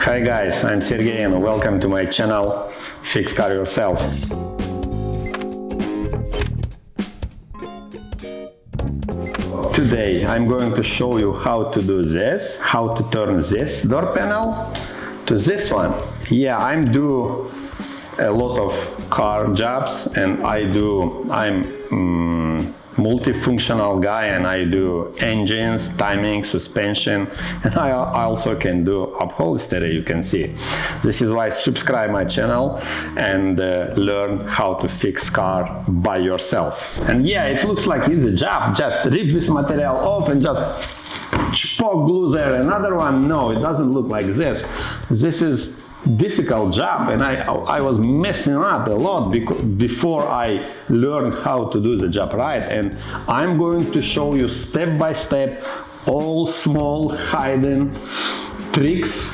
Hi guys, I'm Sergey and welcome to my channel Fix Car Yourself. Today I'm going to show you how to do this, how to turn this door panel to this one. Yeah, I'm do a lot of car jobs and I'm multifunctional guy, and I do engines, timing, suspension, and I also can do upholstery. You can see. This is why subscribe my channel and learn how to fix car by yourself. And yeah, it looks like easy job. Just rip this material off and just poke glue there. Another one. No, it doesn't look like this. This is difficult job, and I was messing up a lot before I learned how to do the job right, and I'm going to show you step by step all small hidden tricks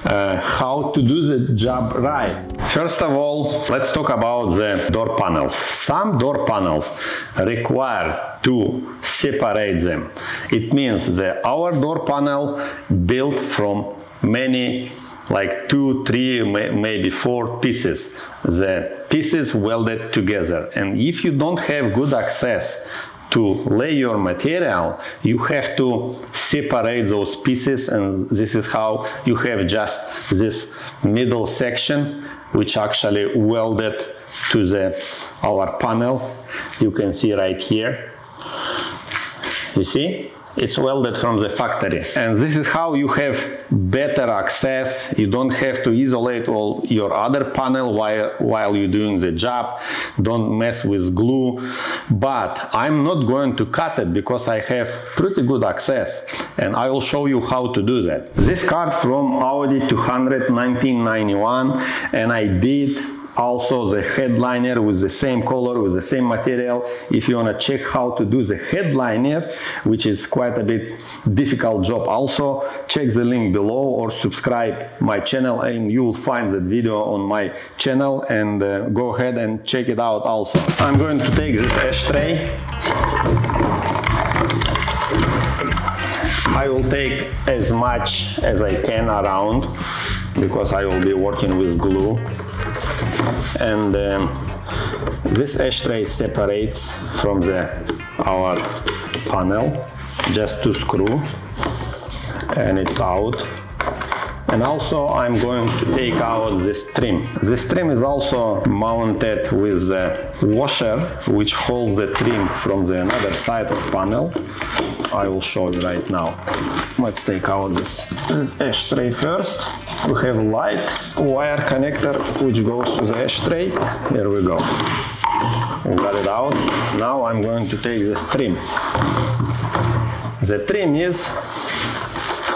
how to do the job right. First of all, let's talk about the door panels. Some door panels require to separate them. It means that our door panel built from many, like 2, 3, maybe 4 pieces. The pieces welded together, and if you don't have good access to lay your material, you have to separate those pieces, and this is how you have just this middle section which actually welded to our panel. You can see right here. You see? It's welded from the factory, and this is how you have better access. You don't have to isolate all your other panel while you're doing the job. Don't mess with glue. But I'm not going to cut it because I have pretty good access, and I will show you how to do that. This card from Audi 200 1991, and I did also the headliner with the same color, with the same material. If you want to check how to do the headliner, which is quite a bit difficult job also, check the link below or subscribe my channel and you will find that video on my channel, and go ahead and check it out also. I'm going to take this ashtray. I will take as much as I can around because I will be working with glue. And this ashtray separates from our panel, just to screw, and it's out. And also I'm going to take out this trim. This trim is also mounted with a washer which holds the trim from the another side of panel. I will show you right now. Let's take out this ashtray first. We have a light wire connector which goes to the ashtray. Here we go. We got it out. Now I'm going to take this trim. The trim is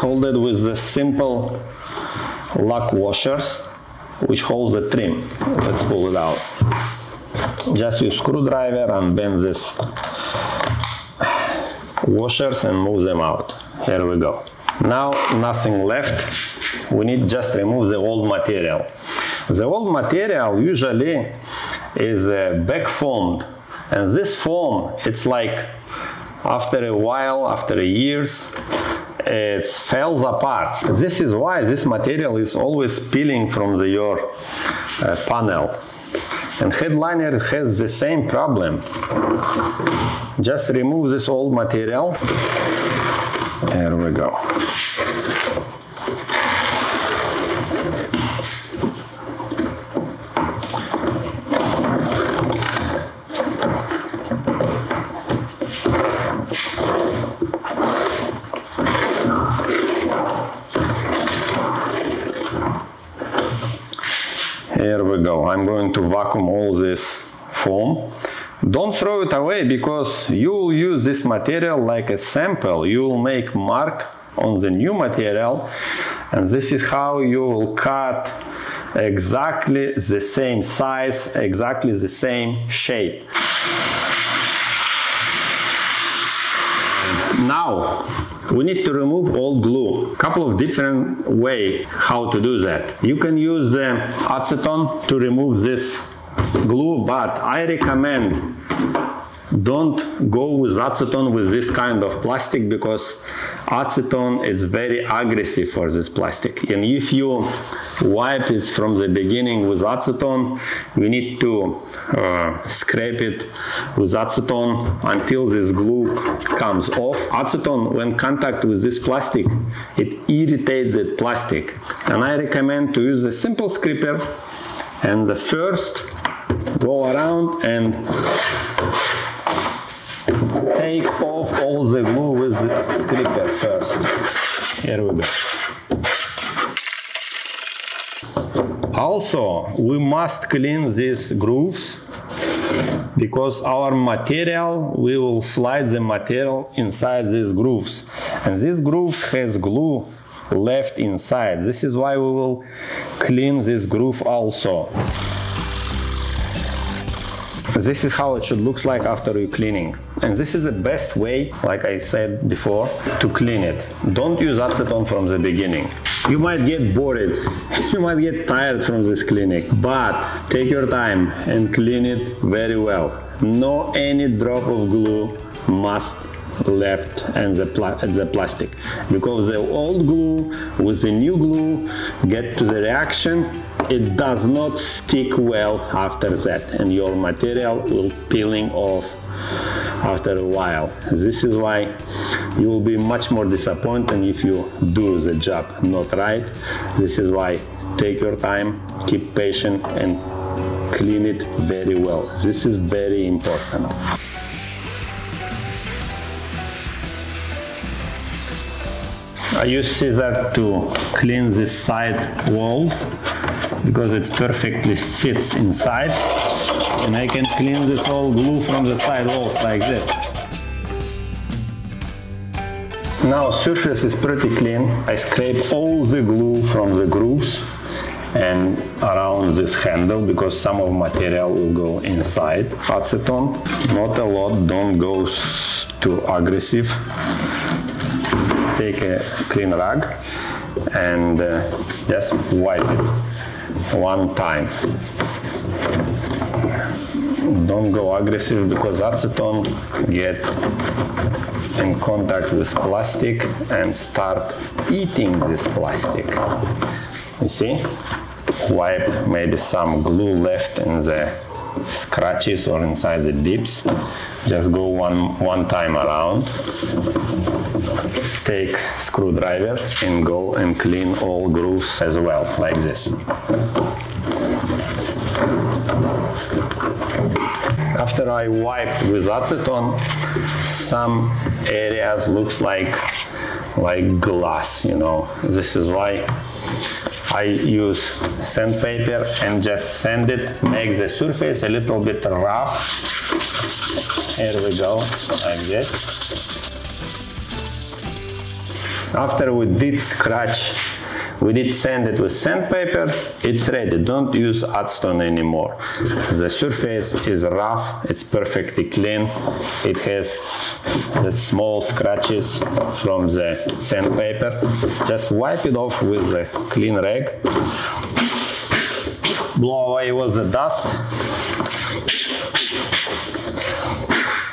holded with the simple lock washers which holds the trim. Let's pull it out. Just use screwdriver and bend this washers and move them out. Here we go. Now nothing left. We need just remove the old material. The old material usually is back foamed, and this foam, it's like after a while, after years, it falls apart. This is why this material is always peeling from your panel. And headliner has the same problem. Just remove this old material. There we go. Here we go. I'm going to vacuum all this foam. Don't throw it away because you will use this material like a sample. You will make mark on the new material, and this is how you will cut exactly the same size, exactly the same shape. Now we need to remove all glue. Couple of different ways how to do that. You can use acetone to remove this glue, but I recommend don't go with acetone with this kind of plastic because acetone is very aggressive for this plastic, and if you wipe it from the beginning with acetone, we need to scrape it with acetone until this glue comes off. Acetone, when contact with this plastic, it irritates the plastic, and I recommend to use a simple scraper, and the first go around and take off all the glue with the scraper first. Here we go. Also, we must clean these grooves, because our material, we will slide the material inside these grooves, and these grooves has glue left inside. This is why we will clean this groove also. This is how it should look like after you cleaning, and this is the best way, like I said before, to clean it. Don't use acetone from the beginning. You might get bored, you might get tired from this cleaning, but take your time and clean it very well. No any drop of glue must left and the plastic, because the old glue with the new glue get to the reaction, it does not stick well after that, and your material will peeling off after a while. This is why you will be much more disappointed if you do the job not right. This is why take your time, keep patient, and clean it very well. This is very important. I use scissors to clean this side walls, because it perfectly fits inside, and I can clean this whole glue from the side walls like this. Now surface is pretty clean. I scrape all the glue from the grooves and around this handle, because some of material will go inside. Acetone, not a lot, don't go too aggressive. Take a clean rag and just wipe it one time. Don't go aggressive, because acetone get in contact with plastic and start eating this plastic. You see? Wipe maybe some glue left in the scratches or inside the dips. Just go one time around. Take screwdriver and go and clean all grooves as well, like this. After I wiped with acetone, some areas looks like glass, you know. This is why I use sandpaper and just sand it, make the surface a little bit rough. Here we go, like this. After we did scratch, we did sand it with sandpaper, it's ready. Don't use acetone anymore. The surface is rough, it's perfectly clean. It has the small scratches from the sandpaper. Just wipe it off with a clean rag. Blow away with the dust.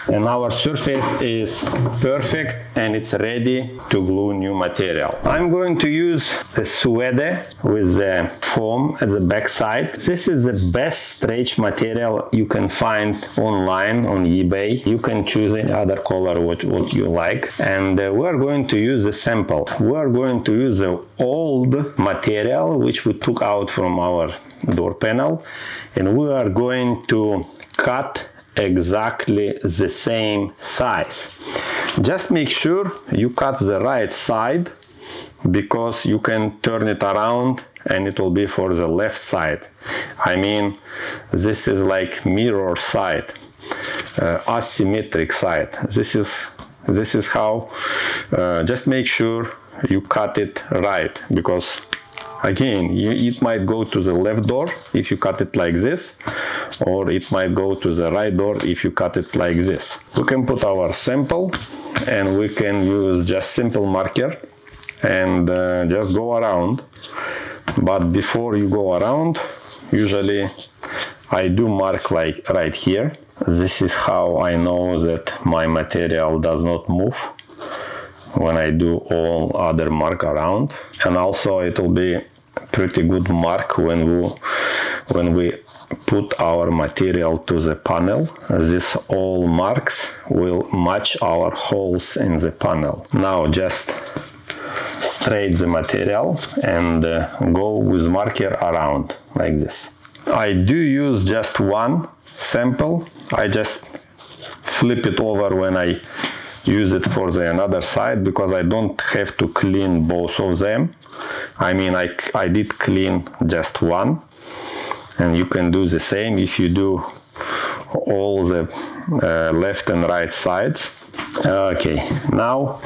And our surface is perfect and it's ready to glue new material. I'm going to use the suede with the foam at the back side. This is the best stretch material you can find online on eBay. You can choose any other color what you like. And we're going to use a sample. We're going to use the old material which we took out from our door panel, and we are going to cut exactly the same size. Just make sure you cut the right side, because you can turn it around and it will be for the left side. I mean, this is like mirror side, asymmetric side. This is how, just make sure you cut it right, because again, it might go to the left door if you cut it like this, or it might go to the right door if you cut it like this. We can put our sample and we can use just simple marker and just go around. But before you go around, usually I do mark like right here. This is how I know that my material does not move. when I do all other mark around, and also it will be pretty good mark when we put our material to the panel. These all marks will match our holes in the panel. Now just straight the material and go with marker around like this. I do use just one sample. I just flip it over when I use it for the another side, because I don't have to clean both of them. I mean, I did clean just one, and you can do the same if you do all the left and right sides. Okay, now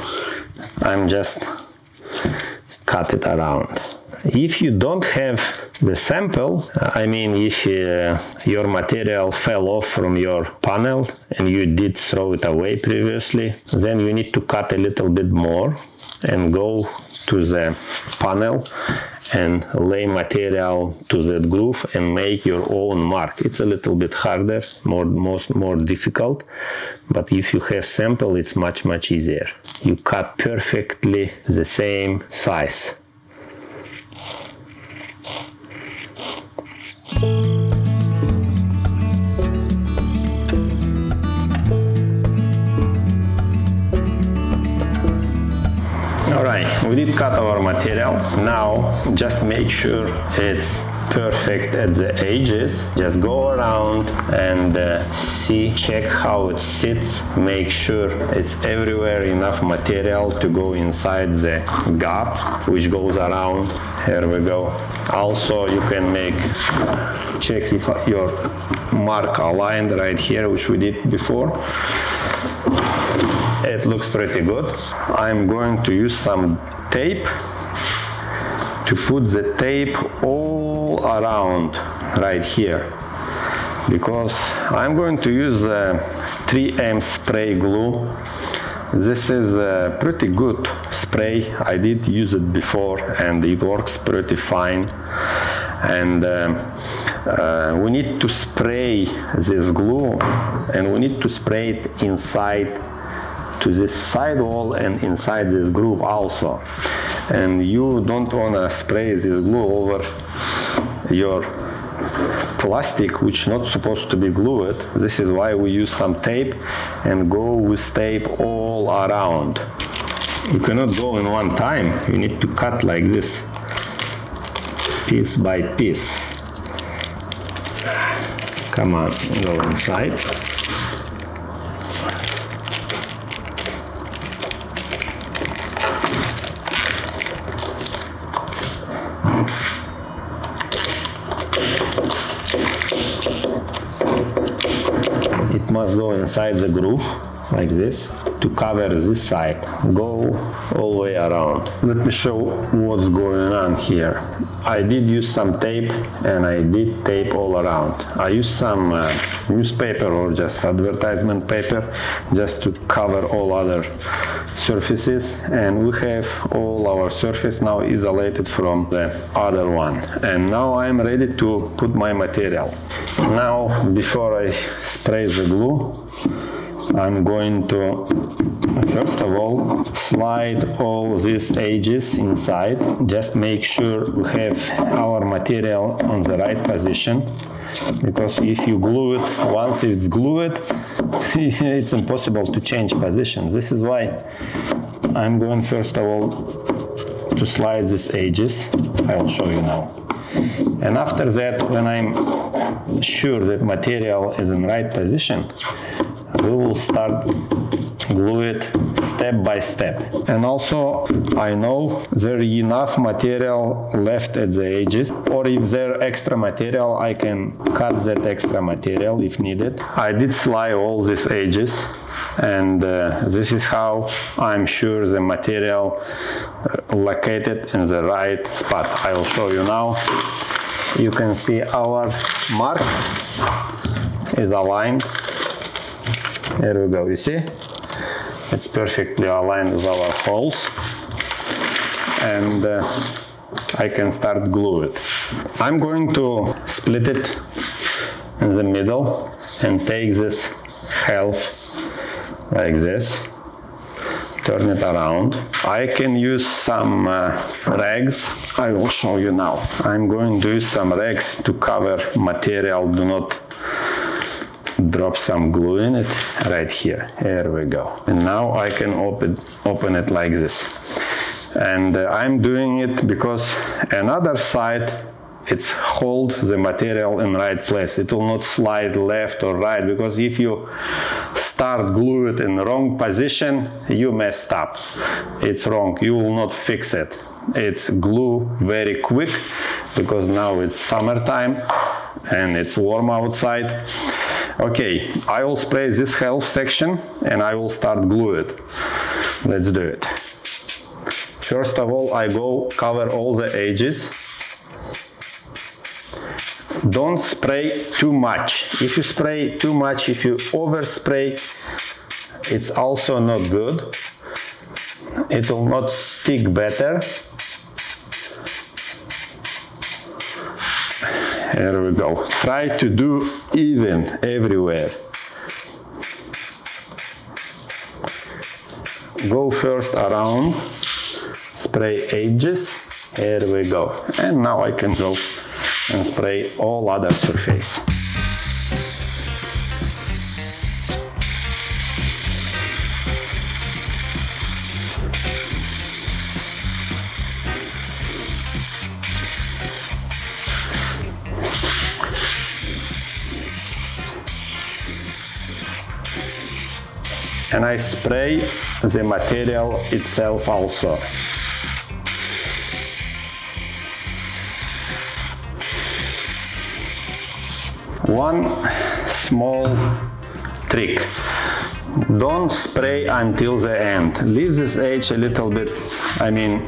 I'm just cut it around. If you don't have the sample, I mean, if your material fell off from your panel and you did throw it away previously, then you need to cut a little bit more and go to the panel and lay material to that groove and make your own mark. It's a little bit harder, more difficult, but if you have sample, it's much easier. You cut perfectly the same size. Alright, we did cut our material. Now just make sure it's perfect at the edges. Just go around and check how it sits. Make sure it's everywhere enough material to go inside the gap which goes around. Here we go. Also, you can check if your mark aligned right here, which we did before. It looks pretty good. I'm going to use some tape to put the tape all around right here, because I'm going to use 3M spray glue. This is a pretty good spray. I did use it before and it works pretty fine. And we need to spray this glue, and we need to spray it inside to this side wall and inside this groove also. And you don't want to spray this glue over your plastic, which not supposed to be glued. This is why we use some tape and go with tape all around. You cannot go in one time. You need to cut like this, piece by piece. Come on, go inside. It must go inside the groove like this to cover this side. Go all the way around. Let me show what's going on here. I did use some tape, and I did tape all around. I used some newspaper or just advertisement paper just to cover all other surfaces, and we have all our surface now isolated from the other one. And now I'm ready to put my material. Now, before I spray the glue, I'm going to first of all slide all these edges inside. Just make sure we have our material on the right position, because if you glue it, once it's glued, it's impossible to change position. This is why I'm going first of all to slide these edges. I'll show you now. And after that, when I'm sure that material is in right position, we will start glue it step by step. And also, I know there is enough material left at the edges, or if there extra material, I can cut that extra material if needed. I did slide all these edges, and this is how I'm sure the material located in the right spot. I will show you now. You can see our mark is aligned. There we go, you see? It's perfectly aligned with our holes, and I can start glue it. I'm going to split it in the middle and take this half like this turn it around. I can use some rags. I will show you now. I'm going to use some rags to cover material. Do not drop some glue in it. Right here. Here we go. And now I can open it like this. And I'm doing it because another side, it's hold the material in right place. It will not slide left or right, because if you start glue it in the wrong position, you messed up. It's wrong. You will not fix it. It's glue very quick because now it's summertime and it's warm outside. Okay, I will spray this half section and I will start glue it. Let's do it. First of all, I go cover all the edges. Don't spray too much. If you spray too much, if you overspray, it's also not good. It will not stick better. Here we go. Try to do even everywhere. Go first around, spray edges. Here we go. And now I can go and spray all other surface. And I spray the material itself also. One small trick. Don't spray until the end. Leave this edge a little bit. I mean,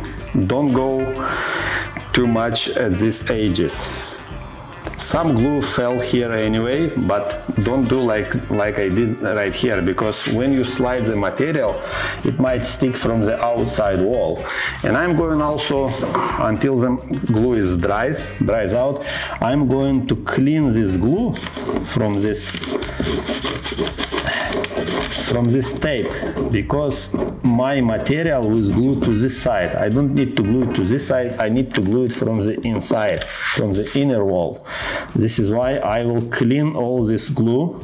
don't go too much at these edges. Some glue fell here anyway, but don't do like I did right here, because when you slide the material, it might stick from the outside wall. And I'm going also, until the glue is dries out, I'm going to clean this glue from this tape, because my material was glued to this side. I don't need to glue it to this side, I need to glue it from the inside, from the inner wall. This is why I will clean all this glue.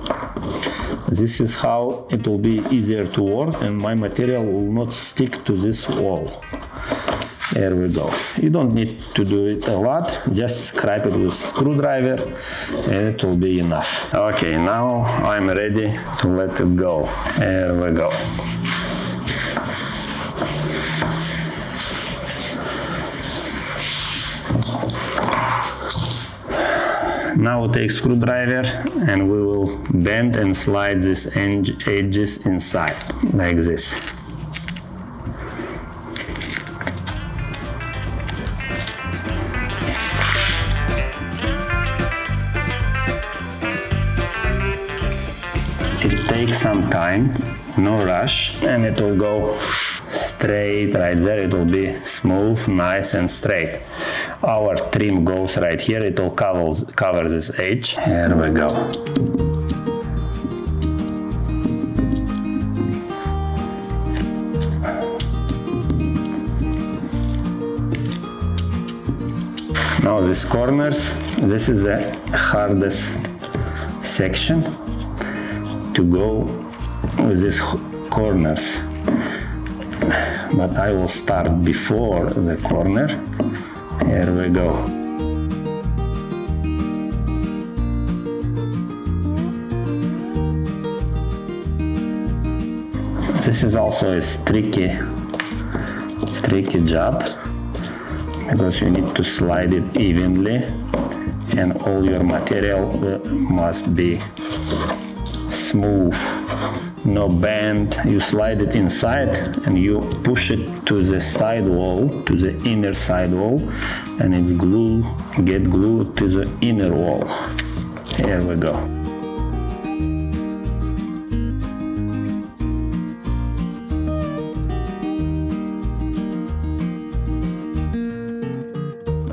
This is how it will be easier to work and my material will not stick to this wall. There we go. You don't need to do it a lot, just scrape it with screwdriver and it will be enough. Okay, now I'm ready to let it go. There we go. Now take screwdriver and we will bend and slide these edges inside, like this. It takes some time, no rush, and it will go straight right there. It will be smooth, nice and straight. Our trim goes right here. It will cover this edge. Here we go. Now these corners, this is the hardest section to go with these corners, but I will start before the corner. Here we go. This is also a tricky job, because you need to slide it evenly and all your material must be smooth, no bend. You slide it inside and you push it to the side wall, to the inner side wall, and it's get glued to the inner wall. Here we go.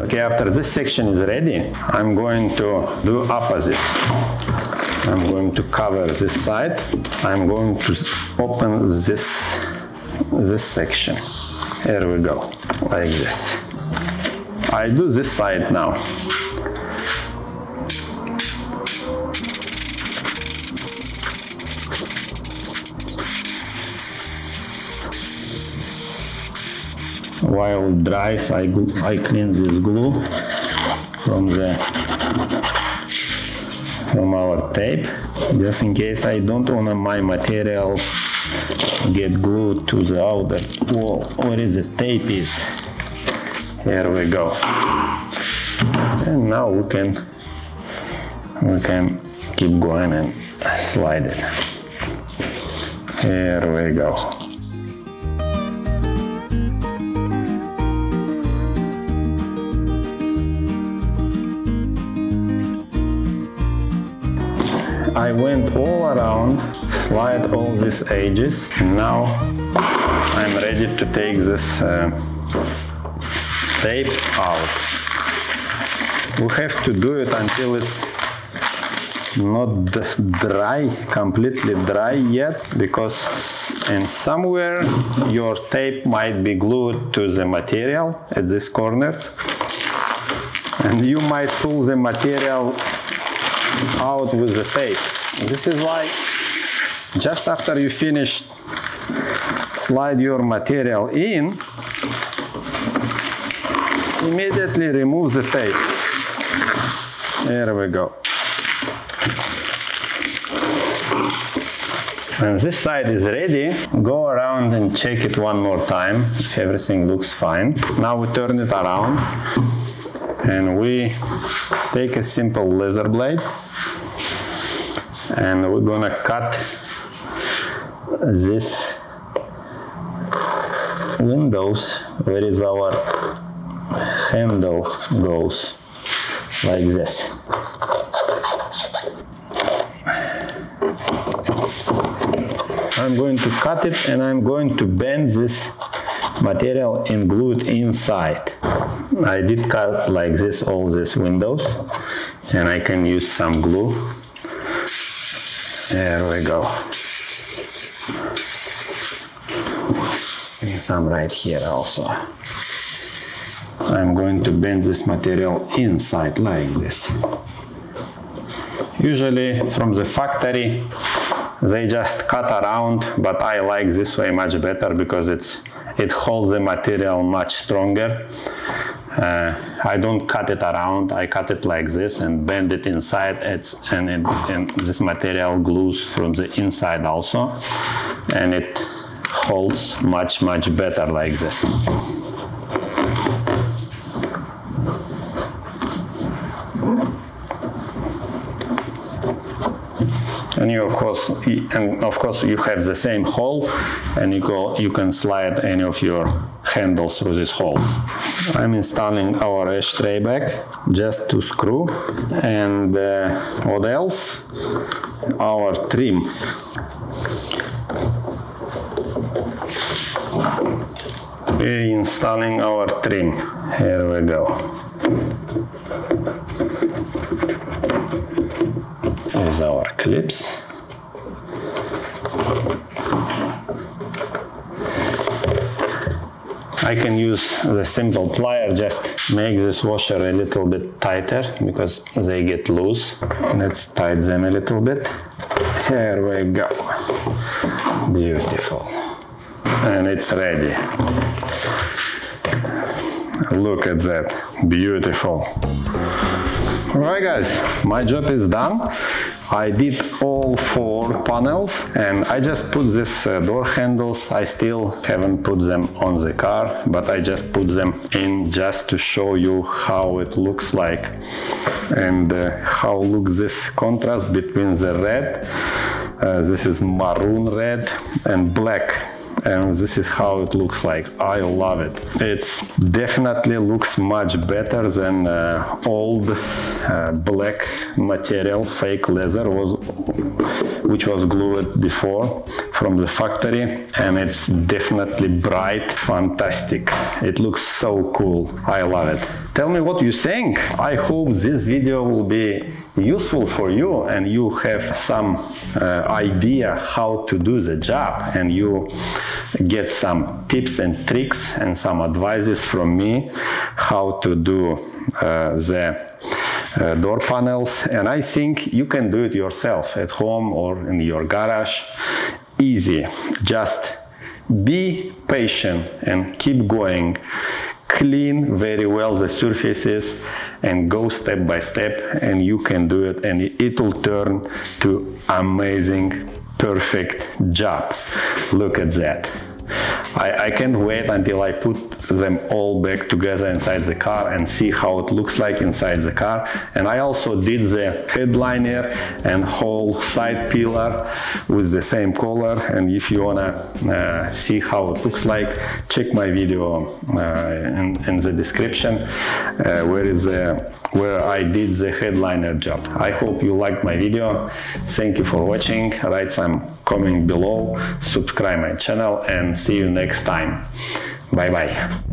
Okay, after this section is ready, I'm going to do opposite. I'm going to cover this side. I'm going to open this this section. Here we go, like this. I do this side now. While it dries, I clean this glue from our tape, just in case I don't want my material get glued to the outer wall where the tape is. Here we go. And now we can keep going and slide it. Here we go. I went all around, slide all these edges. Now I'm ready to take this tape out. We have to do it until it's not dry, completely dry yet, because in somewhere your tape might be glued to the material at these corners, and you might pull the material out with the tape. This is why just after you finish slide your material in, immediately remove the tape. There we go. When this side is ready, go around and check it one more time if everything looks fine. Now we turn it around and we take a simple laser blade and we're gonna cut this windows where is our handle goes, like this. I'm going to cut it and I'm going to bend this material and glue it inside. I did cut like this all these windows and I can use some glue. There we go. And some right here also. I'm going to bend this material inside like this. Usually from the factory they just cut around, but I like this way much better because it holds the material much stronger. I don't cut it around, I cut it like this and bend it inside, and this material glues from the inside also, and it holds much better like this. And of course you have the same hole, and you can slide any of your handles through this hole. I'm installing our ashtray back, just to screw, and what else? Our trim. We're installing our trim. Here we go. Here's our clips. I can use the simple plier, just make this washer a little bit tighter because they get loose. Let's tighten them a little bit. Here we go. Beautiful. And it's ready. Look at that. Beautiful. Alright guys, my job is done. I did all 4 panels and I just put this door handles. I still haven't put them on the car, but I just put them in just to show you how it looks like and how looks this contrast between the red, this is maroon red, and black. And this is how it looks like. I love it. It definitely looks much better than old black material, fake leather, which was glued before from the factory, and it's definitely bright, fantastic. It looks so cool. I love it. Tell me what you think. I hope this video will be useful for you and you have some idea how to do the job, and you get some tips and tricks and some advices from me how to do the door panels. And I think you can do it yourself at home or in your garage. Easy. Just be patient and keep going. Clean very well the surfaces and go step by step, and you can do it, and it will turn to amazing, perfect job. Look at that. I can't wait until I put them all back together inside the car and see how it looks like inside the car. And I also did the headliner and whole side pillar with the same color. And if you wanna see how it looks like, check my video in the description where I did the headliner job. I hope you liked my video. Thank you for watching. Write some comment below, subscribe my channel, and see you next time. Bye bye.